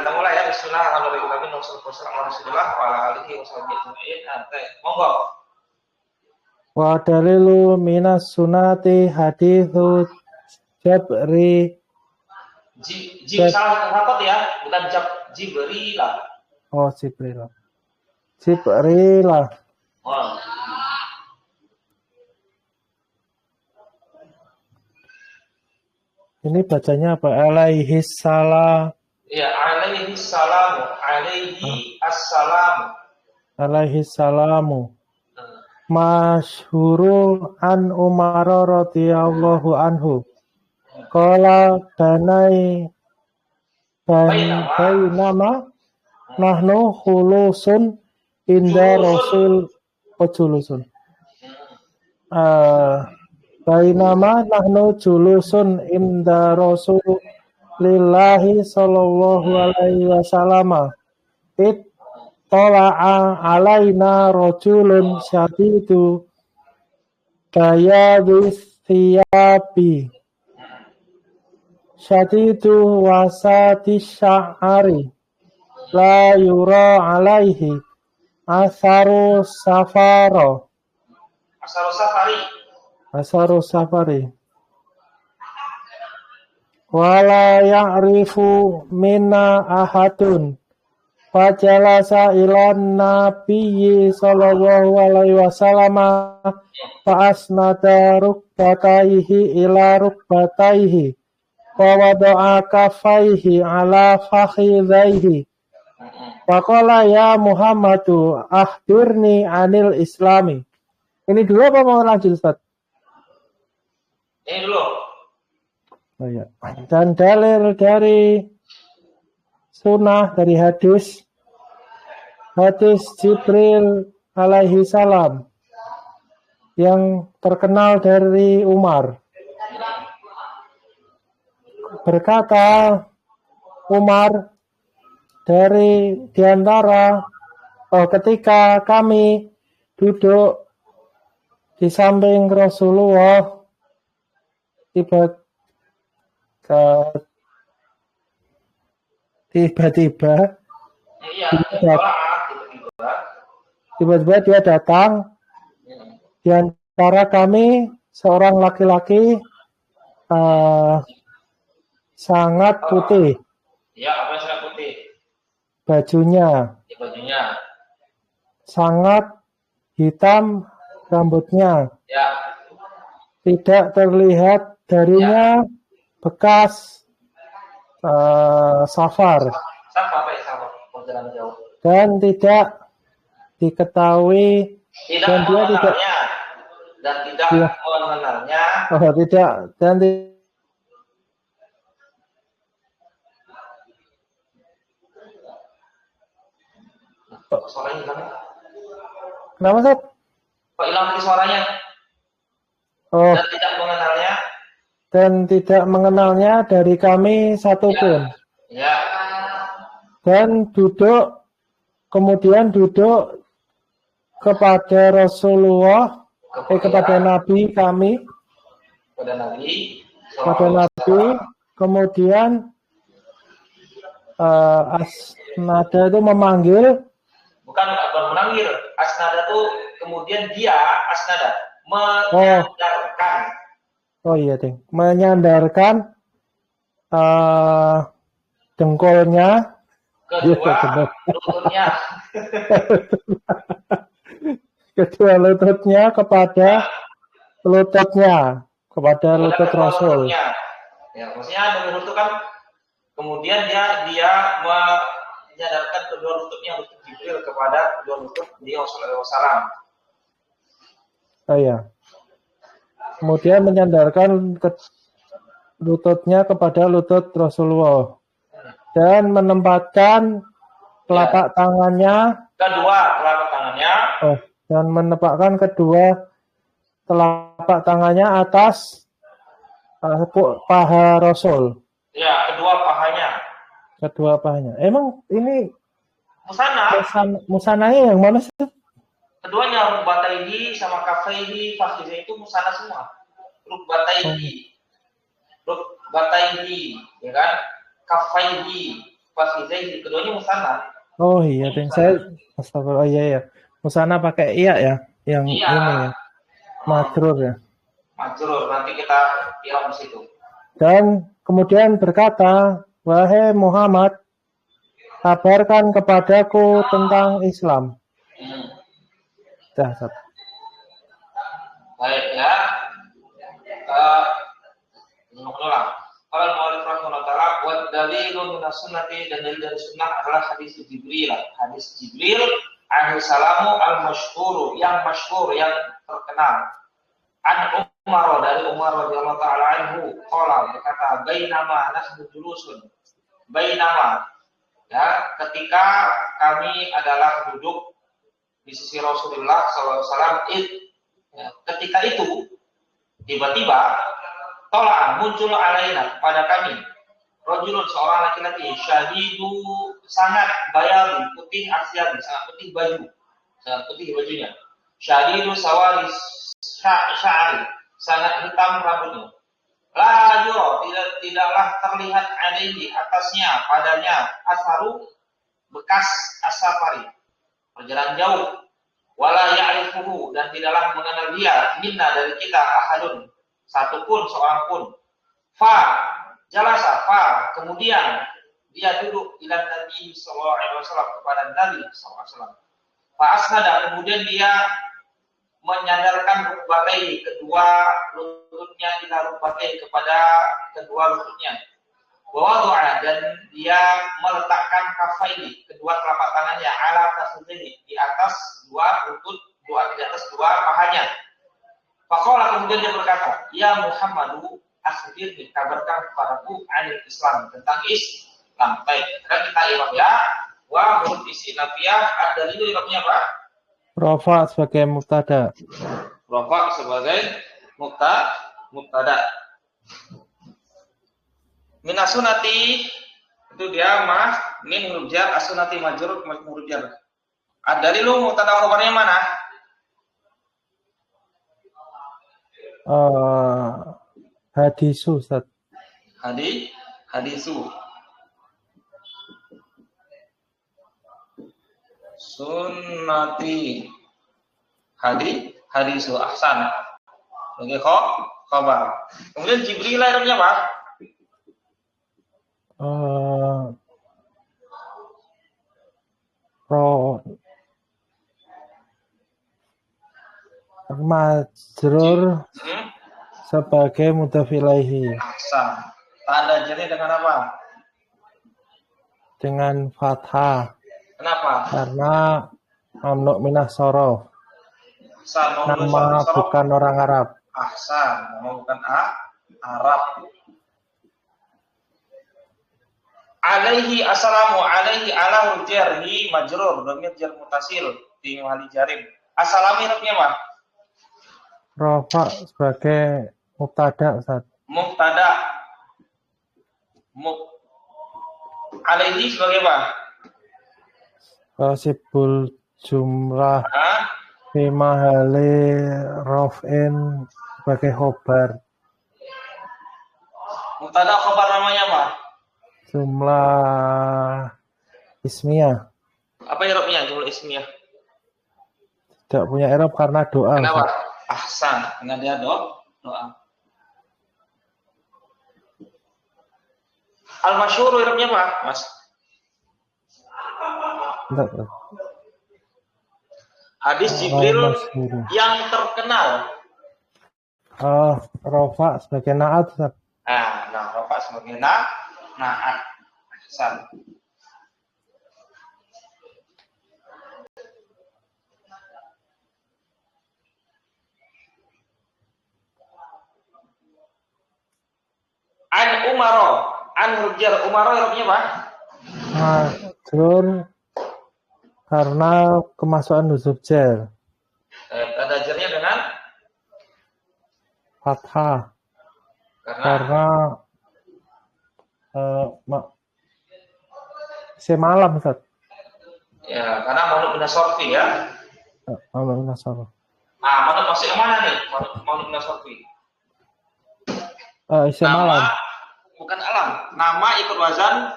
kita mulai ya. Bismillah, alhamdulillah, monggo. Wa dalilu minas sunati hadithu Jabri. Salah rapot ya, bukan Jibrilah. Oh, Jibrilah. Jibrilah. Oh. Ini bacanya apa? Alaihi salam. Iya, alaihi salam, alaihi assalam. Alaihi salamu. Masyhurul an Umar radhiyallahu anhu. Qala bainama nahnu khulusun inda rasul julusun. Bainama nahnu julusun inda rasulillahi sallallahu alaihi wasallam. Ittala'a alaina rajulun syadidu bayadis thiyabi syadidu wasati sya'ari la yura alaihi asaru safari wala ya'rifu minna ahadun fajalasa ilan nabiyyi sallallahu alaihi wasallam fa asnada rukbataihi ila rukbataihi wa wada'a kaffaihi ala fakhidhaihi wa qala ya Muhammadu akhbirni anil islami. Ini dulu apa mau lanjut, Ustaz? Ini dulu. Oh, ya. Dan dalil dari sunnah, dari hadis Jibril alaihi salam yang terkenal dari Umar. Berkata Umar dari diantara ketika kami duduk di samping Rasulullah tiba-tiba dia datang di antara kami seorang laki-laki sangat putih. Ya, apa yang sangat putih? Bajunya. Sangat hitam rambutnya. Ya. Tidak terlihat darinya bekas safar. Dan tidak diketahui dan dia tidak mengenalnya. Oh, tidak dan suaranya hilang. Kenapa, Ustaz? Kok hilang suaranya? Oh. Dan tidak mengenalnya dari kami satupun. Ya. Dan kemudian duduk kepada Rasulullah, kepada Nabi kami. Kepada Nabi. Kemudian asnada itu memanggil. Bukan memanggil. Asnada itu kemudian dia asnada menyandarkan. Oh iya, Ding. Menyandarkan dengkulnya kedua lututnya kepada lutut Rasul. Ya, maksudnya dengan lutut kan kemudian dia menyadarkan kedua lututnya lutut Jibril kepada kedua lutut dia sallallahu alaihi wasallam. Oh iya. Kemudian menyandarkan lututnya kepada lutut Rasulullah dan menempatkan telapak tangannya dan menempatkan kedua telapak tangannya atas paha Rasul. Ya, kedua pahanya. Emang ini musananya yang mana sih? Keduanya rukbataihi sama kafaihi fakhidhi itu musana semua. Rukbataihi, ya kan? Kafaihi, fakhidaihi, keduanya musanna. Oh iya, dan saya astagfirullah, iya ya. Musana pakai iya ya, yang Iya. ini ya, majrur ya. Majrur, nanti kita lihat di situ. Dan kemudian berkata, wahai Muhammad, kabarkan kepadaku tentang Islam. Dah, Ustaz. Baik ya. Mengulang. Kalau mu'allif rahimahullah ta'ala wa dalilun minas sunnati, dan dalil dari sunnah adalah hadis Jibril. Hadis Jibril alaihi salamu al-masyhur, yang masyhur, yang terkenal. An Umar, dari Umar radhiyallahu ta'ala anhu, qala, berkata, bainama nahnu julusun. Bainama, ya, ketika kami adalah duduk di sisi Rasulullah SAW, ya, ketika itu tiba-tiba tolak muncul alaina pada kami rajulun, seorang laki-laki, syadidu, sangat bayar, putih asyad, sangat putih baju, sangat putih bajunya, syadidu sawari sya'ri, sangat hitam rambutnya, la yura, tidaklah terlihat alaihi, atasnya, padanya, asaru, bekas asafari, perjalanan jauh, wala ya'rifuhu, dan tidaklah mengenal dia, minna, dari kita, ahadun, satupun, seorang pun. Jalasa, kemudian dia duduk ila Nabi sallallahu alaihi wasallam, kepada Nabi sallallahu alaihi wasallam. Asnada, kemudian dia menyandarkan rukbatai, kedua lututnya, ila rukbatai, kepada kedua lututnya. Wa wada'a, dan dia meletakkan kafaini, kedua telapak tangannya, ala tasdihi, di atas dua lutut, di atas dua pahanya. Faqala, kemudian dia berkata, ya Muhammadu, akhbirni, kabarkan kepadaku anil Islam, tentang Islam. Baik, sekarang kita ikhlas ya. Wa huruf istinafiyah, ada itu ikhlasnya apa? Rafa sebagai mubtada. Rafa sebagai mubtada. Minasunati, itu dia min huruf jar, asunati majrur huruf jar. Ada dulu mubtada khabarnya mana? Hadisu, Ustaz. Hadisu. Sunnati. Hadisu, ahsan. Oke, khabar. Kemudian Jibril lahirnya apa? Majrur sebagai mudhaf ilaihi. Ahsan. Tanda jernih dengan apa? Dengan fathah. Kenapa? Karena mamnu minas shorof. Ahsan. Nama bukan orang Arab. Ahsan. Nama bukan Arab. Alaihi assalamu, alaihi ala jarhi majrur, dhamir jar mutasil di mahali jarim. Assalamu irabnya apa? Rafa sebagai mubtada, Ustaz. Mubtada. Alaihi sebagai apa? Sibul jumlah fi mahali raf'in sebagai khobar. Mubtada khobar namanya apa? Jumlah ismiyah. Apa irabnya jumlah ismiyah? Tidak punya i'rab karena doa. Kenapa? Ahsan, karena dia doa. Al-masyhur irabnya apa, Mas? Tidak. Hadis Jibril yang terkenal. Rafa sebagai na'at, Ustaz. Nah, Rafa sebagai na'at. Ahsan. An Umaro, an hurjar Umaro irabnya apa? Majrur karena kemasukan huruf jar. Tanda jarnya dengan Fathah. Karena semalam, Ustaz. Ya, karena manuk minas sorfi ya. Manuk minas sorfi. Manuk masuk yang mana nih? Manuk minas sorfi. Semalam. Nama bukan alam. Nama ikut wazan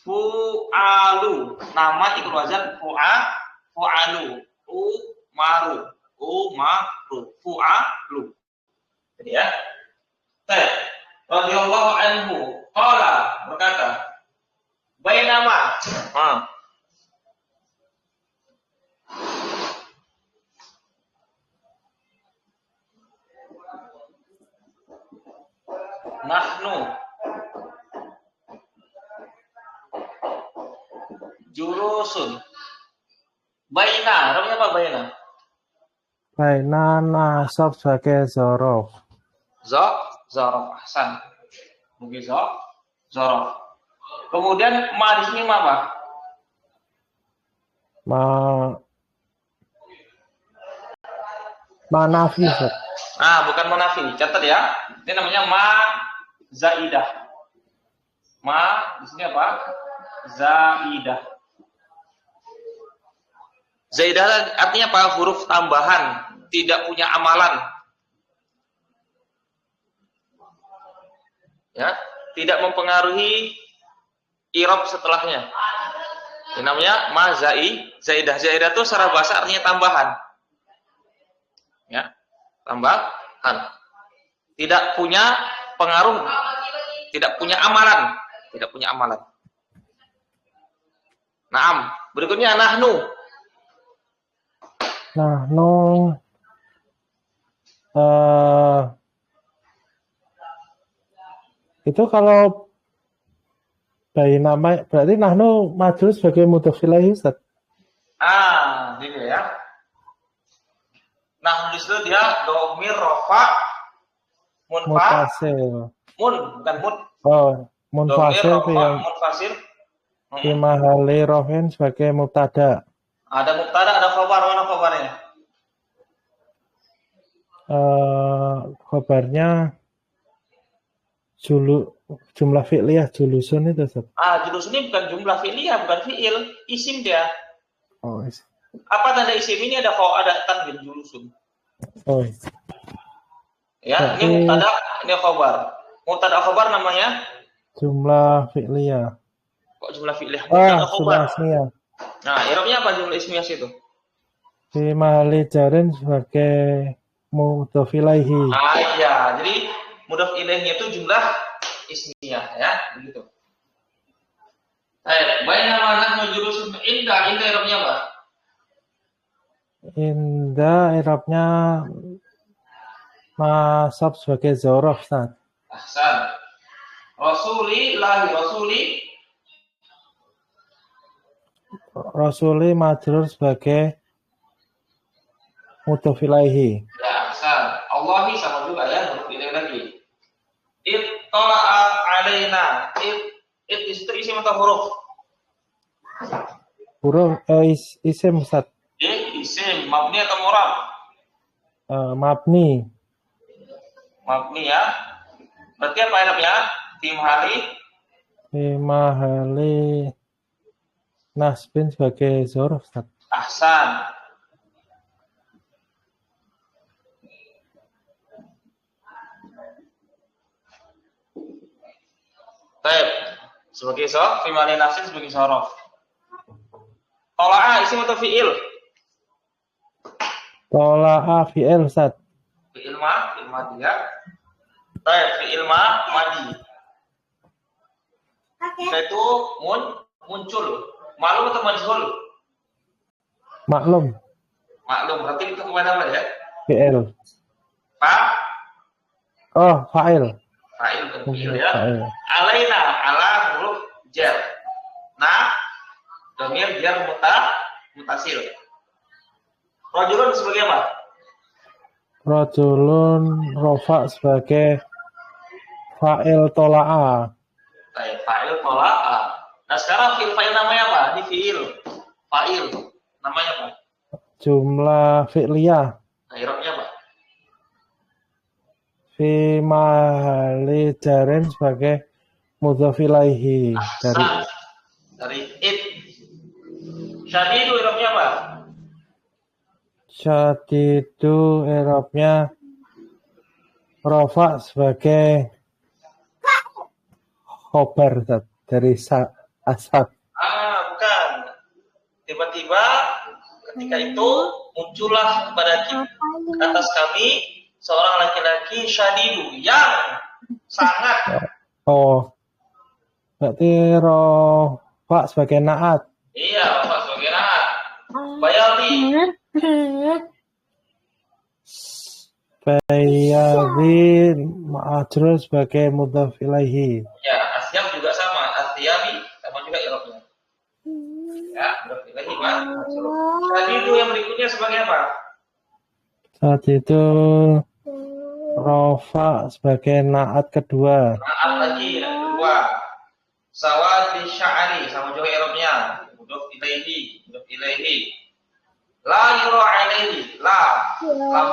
fu'alu. Nama ikut wazan fu'alu. Umaru. Fu'alu. Jadi ya. Radhiyallahu anhu qala berkata bainama nahnu julusun baina, artinya apa baina? Baina nasab sebagai zorof. Zorof, ahsan. Mungkin zorof. Kemudian ma di sini apa? Manafi. Bukan manafi. Catat ya. Ini namanya ma zaidah. Ma di sini apa? Zaidah. Zaidah artinya apa? Huruf tambahan, tidak punya amalan. Ya, tidak mempengaruhi i'rab setelahnya. Ini namanya ma zaidah. Zaidah itu secara bahasa artinya tambahan. Ya, tambahan. Tidak punya pengaruh, tidak punya amalan, Naam. Berikutnya nahnu. Itu kalau bayi nama berarti nahnu majrur sebagai mudhof ilaihi, Ustaz. Gitu ya. Nahnu itu dia dhamir rafa munfasil. Bukan mud. Munfasil yang munfasil. Fi mahali rafin sebagai mubtada. Ada mubtada, ada khabar. Mana khabarnya? Khabarnya jumlah fi'liyah julusun itu, Ustaz. Julusun ini bukan jumlah fi'liyah, bukan fi'il, isim dia. Isim. Apa tanda isim ini? Ada tanwin julusun. Ya, ini mubtada, ini khabar. Mubtada khabar namanya jumlah fi'liyah. Kok jumlah fi'liyah? Mubtada khabar. Ismiyah. I'rabnya apa jumlah ismiyah itu? Fi mahali jarin sebagai mudhof ilaihi. Iya, jadi mudhof ilaihnya itu jumlah ismiyah ya, begitu. Baina nahnu julusun inda i'rabnya apa? Inda i'rabnya nasab sebagai zorof, Ustaz. Ahsan. Rasuli majrur sebagai mudhof ilaihi. Ya, ahsan. Allahi sama juga ya, mudhof ilaihi lagi. Ittala'a alaina. Itu isim atau huruf? Huruf isim, Ustaz. Isim, mabni atau mu'rab? Mabni. Mabni ya. Berarti apa i'rabnya? Fi mahali nasbin sebagai zorof, Ustaz. Ahsan. Baik. Sebagai fi mahali nasbin sebagai zorof. Tola'a isim atau fi'il? Tola'a fi'il, Ustaz. Fi'il madi ya. Baik, fi'il madi. Itu muncul. Maklum atau majhul? Maklum. Berarti itu kepada apa ya? Fi'il. Fa'il. Fa'il bukan fi'il ya. Alaina, ala huruf jar. Dhamir jar mutasil. Rajulun sebagai apa? Rajulun rofa sebagai fa'il tola'a. Fa'il tola'a. Nah sekarang fa'il namanya apa? Ini fi'il. Fa'il namanya apa? Jumlah fi'liyah. I'rabnya apa? Fi mahali jarin sebagai mudhof ilaihi. Dari it. Syadidu i'rabnya apa? Syadidu i'rabnya rofa sebagai khobar dari Asad. Bukan. Tiba-tiba ketika itu muncullah kepada atas kami seorang laki-laki syadidu yang sangat. Oh, berarti rofa sebagai naat. Iya, Bapak sebagai naat. Bayaldi. Bayaldi ma'ajrul sebagai mudhaf ilaihi. Ya, asyam juga sama. Asyami sama juga irobnya. Ya, mudhaf ilaihi ma'ajrul. Syadidu yang berikutnya sebagai apa? Saat itu rofa sebagai naat kedua. Naat lagi yang kedua. Sawadi sya'ari sama juga irobnya. Mudhaf ilaihi. La yura alaihi. La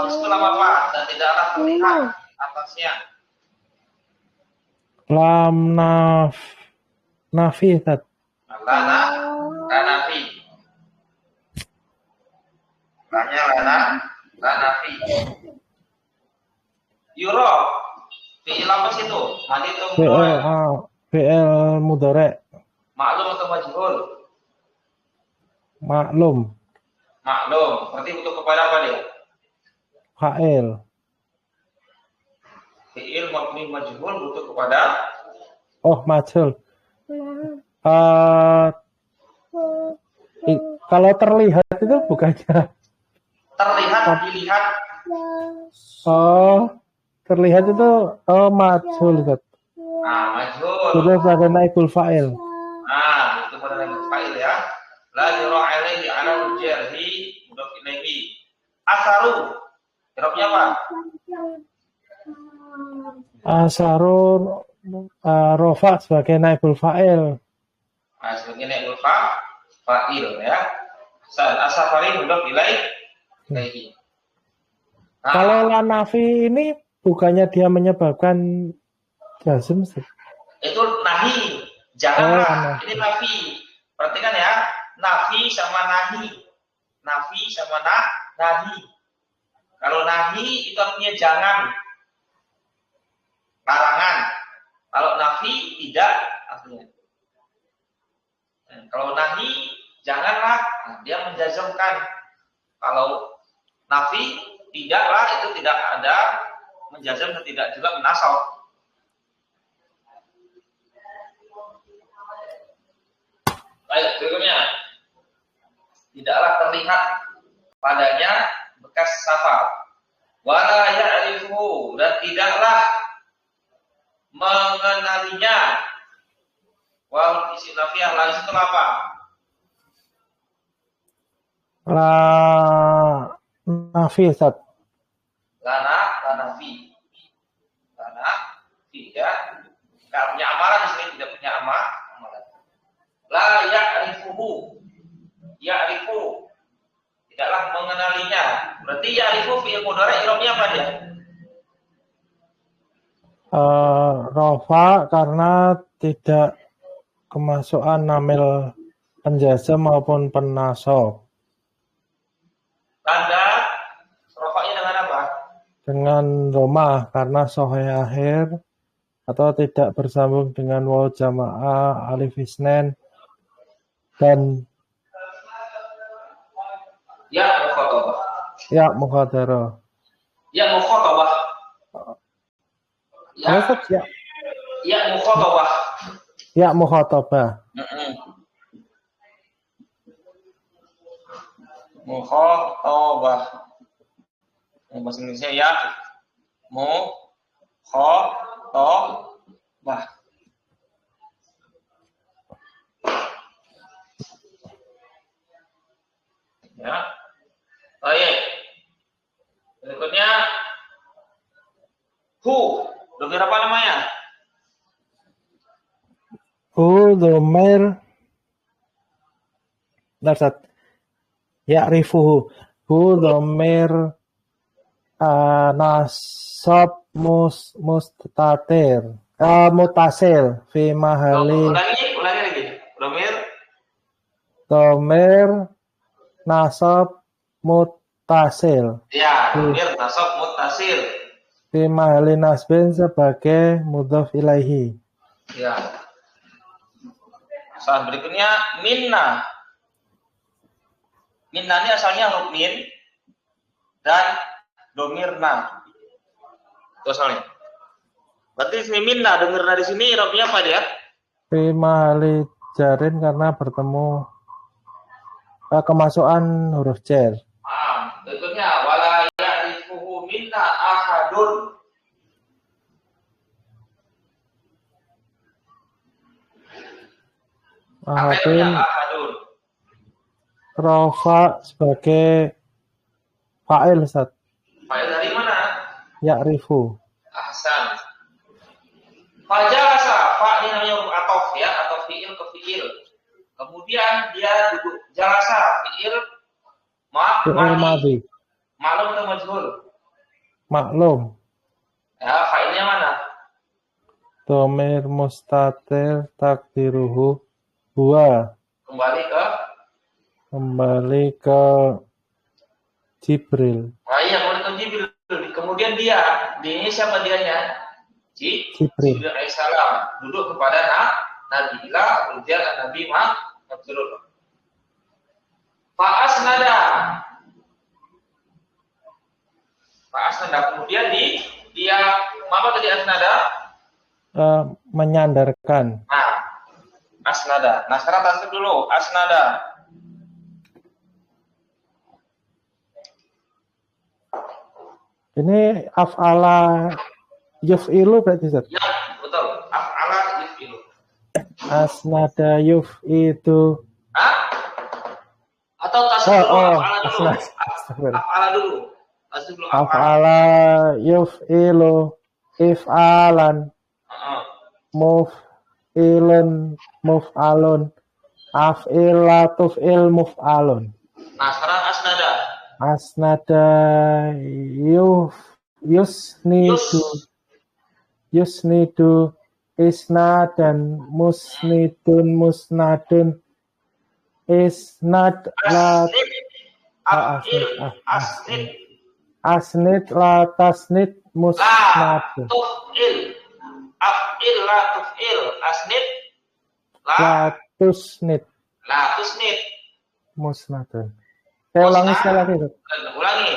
itu lama apa? Dan tidaklah terlihat atasnya. Lam nafi tat. Lanafi. Lamnya lanafi. Yura. Fi'il apa sih itu? Madi itu fi'il mudhari'. Maklum atau majhul? Maklum. Berarti butuh kepada apa dia? Fa'il. Fi'il mabni majhul butuh kepada majhul. Kalau terlihat itu bukannya dilihat. Terlihat itu majhul Ustaz. Majhul. Itu pada naibul fa'il. Itu pada naibul fa'il ya. La yura alaihi ala jarhi mudhaf ilaihi. Asaru. Irobnya apa? Asarun rofa sebagai naibul fa'il. Sebagai naibul fa'il ya. Asafari mudhaf ilaihi. Kalau lanafi ini bukannya dia menyebabkan jazm? Itu nahi. Jangan. Ini nafi. Perhatikan ya. Nafi sama nahi. Kalau nahi itu artinya jangan. Larangan. Kalau nafi tidak artinya. Kalau nahi janganlah. Dia menjazmkan. Kalau nafi tidaklah itu tidak ada menjazam dan tidak juga menasab. Baik, berikutnya. Tidaklah terlihat padanya bekas safar. Wala ya'rifuhu dan tidaklah mengenalinya. Wal isi nafiyah lain itu apa? La nafi Ustaz. Lanafi ya. Enggak punya amalan di sini, tidak punya amalan. La ya'rifuhu. Ya'rifu tidaklah mengenalinya. Berarti ya'rifu fi'il mudhari' i'rabnya apa dia? Rofa karena tidak kemasukan namil penjazam maupun penasab. Tanda rofanya dengan apa? Dengan romah karena soheh akhir atau tidak bersambung dengan waw jamaah alif isnen dan mukhadarah. Ya mukhatabah. Ya mukhatabah. Mukhatabah. Yang bahasa Indonesia ya mukhatabah. Ya. Baik. Berikutnya domir apa namanya? Domir Darsat ya'rifuhu. Domir nasab mustatir. Mutasil fi mahali. Ulangi lagi. Domir nasab mutasil. Ya, domir nasab mutasil. Fi mahali nasbin sebagai mudhaf ilaihi. Ya. Soal berikutnya minna. Minna ini asalnya huruf min dan domirna. Itu asalnya. Berarti fi minna domirna di sini irobnya apa dia? Fi mahali jarin karena bertemu kemasukan huruf jar. Berikutnya wala ya'rifuhu minna ahadun. Ahadun rofa sebagai fa'il Ustaz. Fa'il dari mana? Ya'rifu. Ahsan. Fajalasa, fa ini namanya huruf atof ya, atau fi'il ke fi'il. Kemudian dia duduk. Jalasa, fi'il madhi. Maklum atau majhul? Maklum. Ya, fa'ilnya mana? Domir mustatir takdiruhu huwa. Kembali ke Jibril. Nah, iya, kembali ke Jibril. Kemudian dia ini siapa dianya? Jibril alaihissalam duduk kepada Nabi Ilah, kemudian Nabi Muhammad. Fa'asnada, kemudian dia apa tadi asnada? Menyandarkan. Nah, asnada. Nah, sekarang tasrif dulu. Asnada. Ini af'ala yuf'ilu berarti Ustaz? Ya, betul. Af'ala yuf'ilu. Asnada yuf'idu. Hah? Atau tasrif dulu af'ala dulu. Af'ala dulu. Tasrif dulu af'ala yuf'ilu if'alan. Muf'ilun muf'alun. Af'ila tuf'il muf'alun. Nah, sekarang asnada. Asnada yusnidu isnadan musnidun musnadun isnad la asnid la tasnid musnadun af'il la tuf'il asnid la tusnid musnadun. Saya ulangi sekali lagi. Ulangi.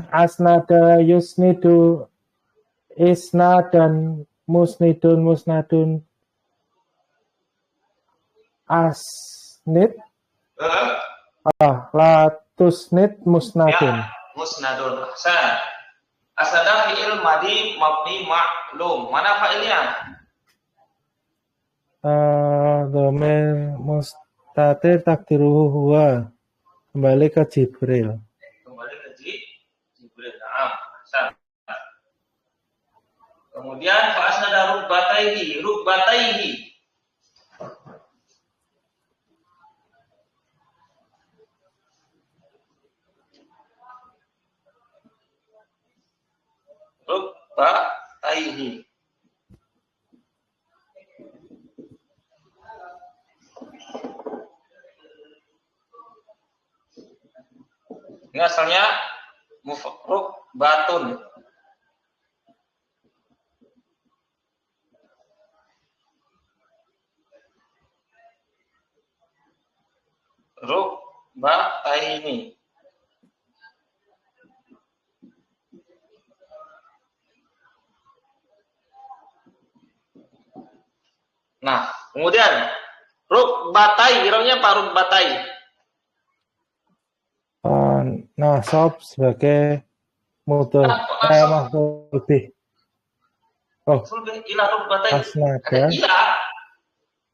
Asnada yusnidu isnadan musnidun musnadun asnid la tusnid musnadun. Ya, musnadun. Asnada fi'il madi mabni ma'lum. Mana fa'ilnya? Dhamir mustatir takdiruhu huwa. Kembali ke Jibril. Nah. Kemudian fa'asnada rukbataihi. Ini asalnya rukbatun. Rukbataini. Nah, kemudian rukbatai, iranya apa rukbatai? Nasab sebagai mudhaf maf'ul bih. Oh, ila rukbatai. Asnada. Iya.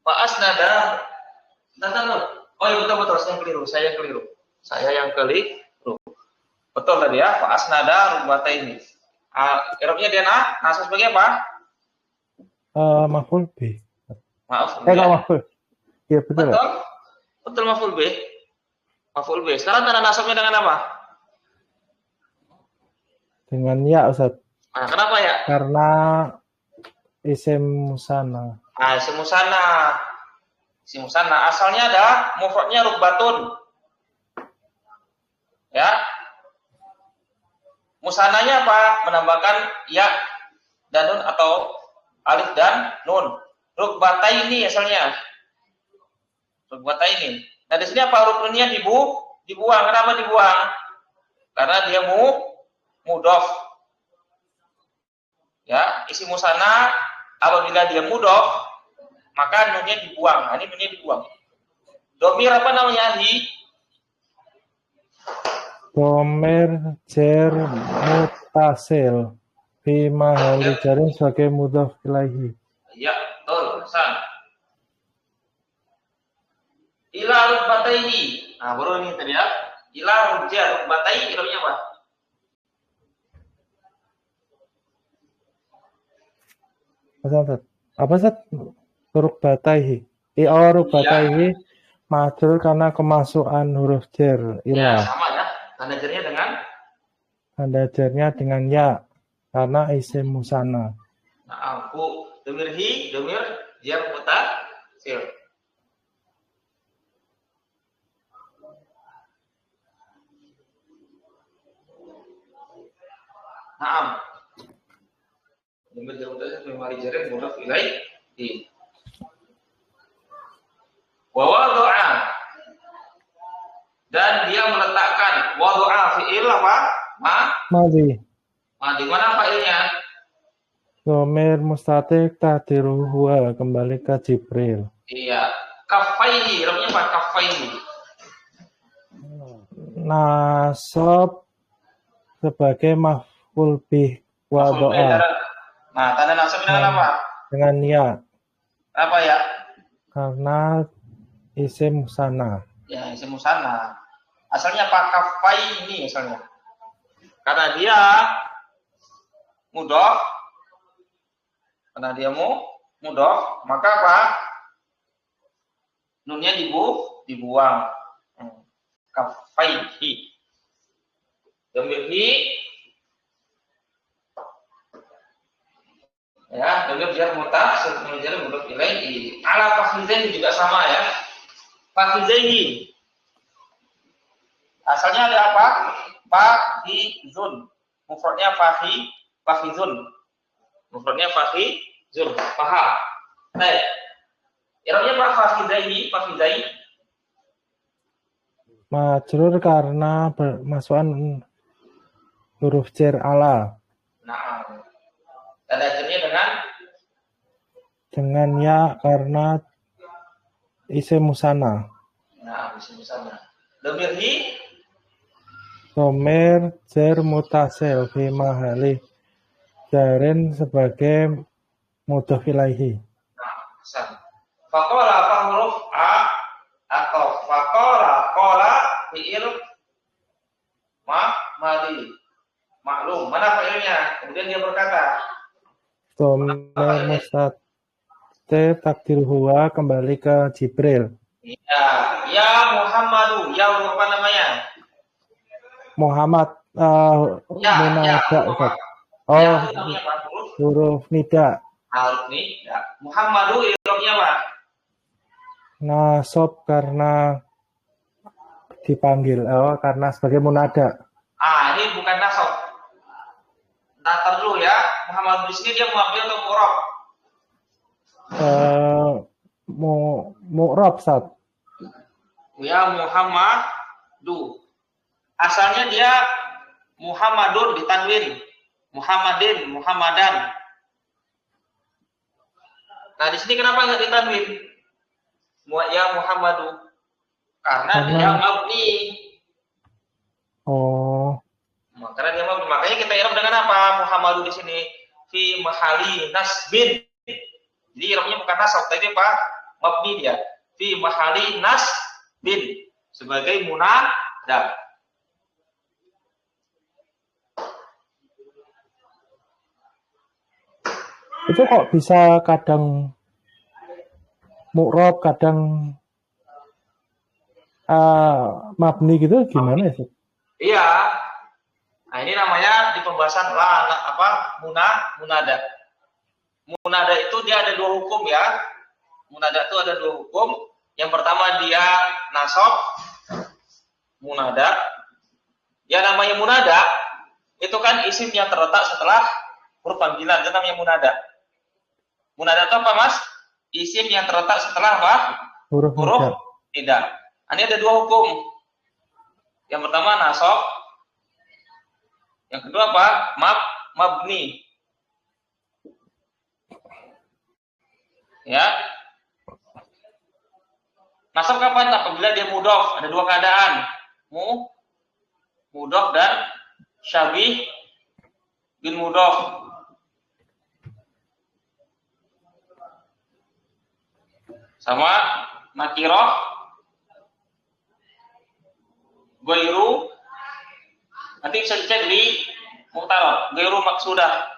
Pak Asnada. Oh iya betul, saya yang keliru. Betul tadi ya, Pak Asnada rukbatai ini. Irobnya dia nasab sebagai apa? Maf'ul bih. Maaf. Maf'ul. Iya betul. Betul maf'ul bih. Maf'ul bih. Sekarang tanda nasabnya dengan apa? Dengan ya, Ustaz. Nah, kenapa ya? Karena isim musanna. Nah, isim musanna. Asalnya ada mufradnya rukbatun. Ya. Musannanya apa? Menambahkan ya dan nun atau alif dan nun. Rukbatai ini asalnya. huruf bataini. Nah di sini apa huruf nunnya dibuang? Kenapa dibuang? Karena dia mudhof. Ya, isim musanna apabila dia mudhof maka nunnya dibuang. Nah, ini nunnya dibuang. Domir apa namanya? Domir jar mutasil fi mahalli jarin sebagai mudhof ilaihi. Ya, betul. Hasan. Ila rukbataihi. Nah, baru ini tadi ya. Ila rukbataihi ilmunya apa? Apa Ustaz? Rukbataihi. Rukbataihi majrur karena kemasukan huruf jar ila. Ya, sama ya. Tanda jarnya dengan? Tanda jarnya dengan ya karena isim musanna. Nah, domir jar mutasil. Naam. Domir jar mutasil memari jarin mudhof ilaihi. Wa wada'a, dan dia meletakkan wada'a fi'il apa? Madhi. Di mana fa'ilnya? Domir mustatir takdiru huwa kembali ke Jibril. Iya. Kaffaihi, namanya apa? Kaffaihi. Nasab sebagai maf'ul bih wada'a. Nah, tanda nasab dengan apa? Dengan ya. Apa ya? Karena isim musanna. Ya, isim musanna. Asalnya apa? Kaffai ini asalnya. Karena dia mudhof. Karena dia mudhof, maka apa? Nunnya dibuang. Kaffaihi. Domir ya, domir jar mutasil, domir jar mudhof ilaihi. Ala fakhidzaini juga sama ya. Fakhidzaini. Asalnya ada apa? Fakhizun. Mufradnya fakhizun. Mufradnya fakhizun. Paha. Baik. I'rabnya apa? Fakhidzaini. Majrur karena bermasukan huruf jar ala. Nah, tanda jarnya dengan ya karena isim musanna. Nah, isim musanna. Domir Domir jar mutasil fi mahalli jarin sebagai mudhof ilaihi. Nah, san. Faqala apa huruf a atau qala fi'il madhi maklum. Mana fa'ilnya? Kemudian dia berkata Domir mustatir takdir huwa kembali ke Jibril. Iya, ya Muhammadu, ya apa namanya? Muhammad munada. Huruf nida. Huruf nida. Muhammadu i'rabnya apa? Nasab karena dipanggil, karena sebagai munada. Ini bukan nasab. Ntar dulu ya. Muhammad di sini dia mu'amil atau mu'rab? Mu'rab Sat. Ya Muhammadu. Asalnya dia Muhammadun ditanwin. Muhammadin, Muhammadan. Nah di sini kenapa nggak ditanwin? Ya Muhammadu. Karena dia mabni. Karena dia mabni. Makanya kita i'rab dengan apa? Muhammadu di sini fi mahali nasbin. Jadi i'rabnya bukan nasab, tapi apa? Mabni dia. Fi mahali nasbin sebagai munada. Itu kok bisa kadang mu'rab, kadang mabni gitu gimana ya? Iya. Nah, ini namanya di pembahasan munada. Munada itu dia ada dua hukum ya. Munada itu ada dua hukum. Yang pertama dia nasab munada. Ya namanya munada itu kan isim yang terletak setelah huruf panggilan, itu namanya munada. Munada itu apa, Mas? Isim yang terletak setelah apa? Huruf Tidak. Ini ada dua hukum. Yang pertama nasab. Yang kedua apa? Mabni. Ya. Nasab kapan? Apabila dia mudhof. Ada dua keadaan. Mudhof dan syabih bin mudhof. Sama nakirah, ghairu, nanti bisa dicek di mu'tarad, ghairu maksudah.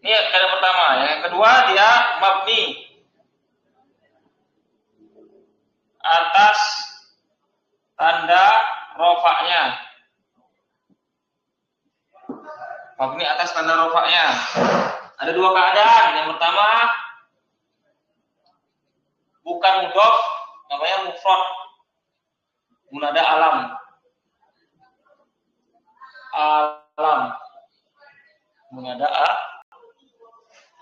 Ini yang pertama. Yang kedua dia mabni atas tanda rofaknya. Mabni atas tanda rofaknya. Ada dua keadaan. Yang pertama bukan mudhof, namanya mufrad. Munada alam. Alam. Munada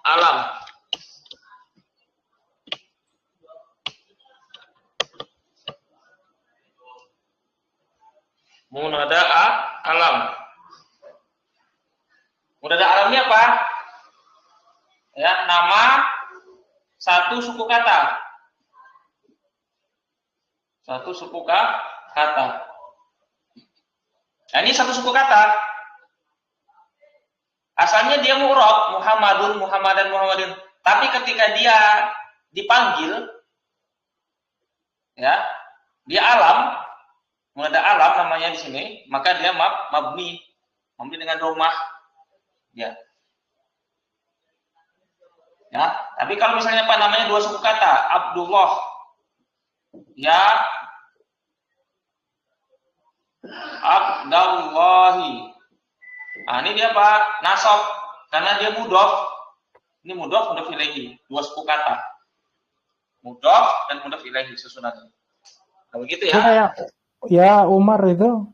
alam. Munada alam. Munada alam ini apa? Ya, nama satu suku kata. Satu suku kata. Nah, ini satu suku kata. Asalnya dia mu'rab, Muhammadun, Muhammadan, Muhammadin. Tapi ketika dia dipanggil, ya, dia alam, munada alam namanya di sini, maka dia mabni dengan domah. Ya. Ya, tapi kalau misalnya apa namanya dua suku kata, Abdullah, ya, Abdallahi. Nah, ini dia apa? Nasab, karena dia mudhof. Ini mudhof ilaihi, dua suku kata. Mudhof dan mudhof ilaihi susunannya. Nah, begitu ya. Ya Umar itu.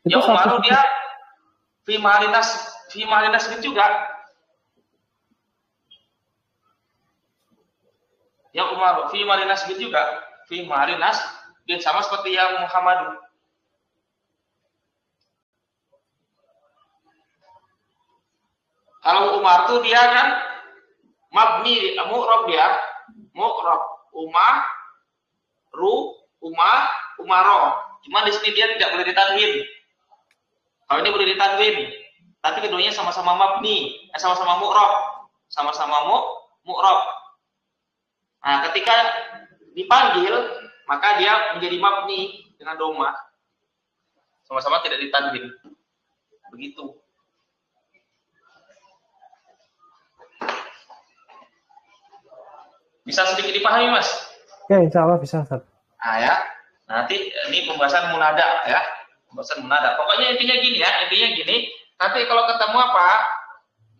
Ya Umar dia fi mahalinas juga. Ya Umar fi mahalinas juga. Fi mahalinas sama seperti yang Muhammad. Kalau Umar tuh dia kan mabni, mu'rab dia, mu'rab, umaro. Cuma di sini dia tidak boleh ditanwin. Kalau ini boleh ditanwin, tapi keduanya sama-sama mabni, sama-sama mu'rab, sama-sama mu'rab. Nah, ketika dipanggil, maka dia menjadi mabni dengan doma. Sama-sama tidak ditanwin. Begitu. Bisa sedikit dipahami, Mas? Ya, insya Allah bisa, Ustaz. Nah, ya. Nanti ini pembahasan munada, ya. Pembahasan munada. Pokoknya intinya gini. Nanti kalau ketemu apa?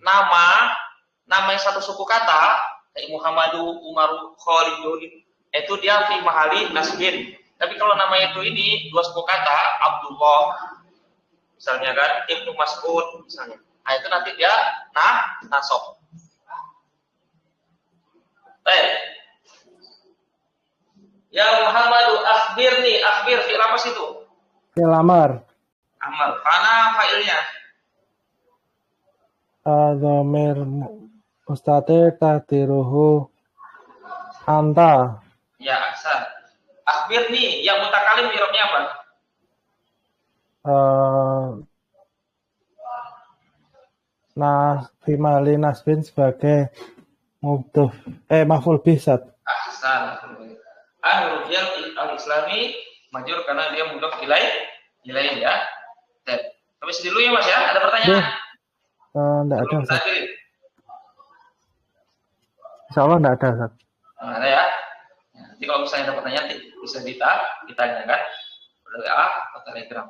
Nama yang satu suku kata, kayak Muhammadu, Umaru, Khalidun, itu dia fi mahali nasbin. Tapi kalau namanya itu ini dua suku kata, Abdullah, misalnya kan, Ibnu Mas'ud, misalnya. Nah, itu nanti dia nasab. Baik. Ya Muhammadu akhbir fi'il apa situ? Fi'il amar. Amar. Mana fa'ilnya? Dhamir mustatir tahdiruhu anta. Ya, ahsan. Akhbir nih, yang mutakalim i'rabnya apa? Fi mahali nasbin sebagai mudhof maf'ul bih, Ustaz. Ahsan. Al-rujal al-islami majur karena dia mudhof ilaih ya. Sampai sini dulu ya, Mas ya. Ada pertanyaan? Enggak ada, Ustaz. Insyaallah enggak ada, Ustaz. Ada ya. Nanti kalau misalnya ada pertanyaan bisa ditanyakan WA atau Telegram.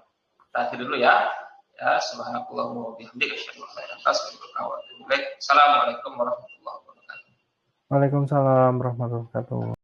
Tadi dulu ya. Ya, subhanakallahumma wa bihamdika asyhadu an la ilaha illa anta astaghfiruka wa atubu ilaik. Assalamualaikum warahmatullahi wabarakatuh. Waalaikumsalam warahmatullahi wabarakatuh.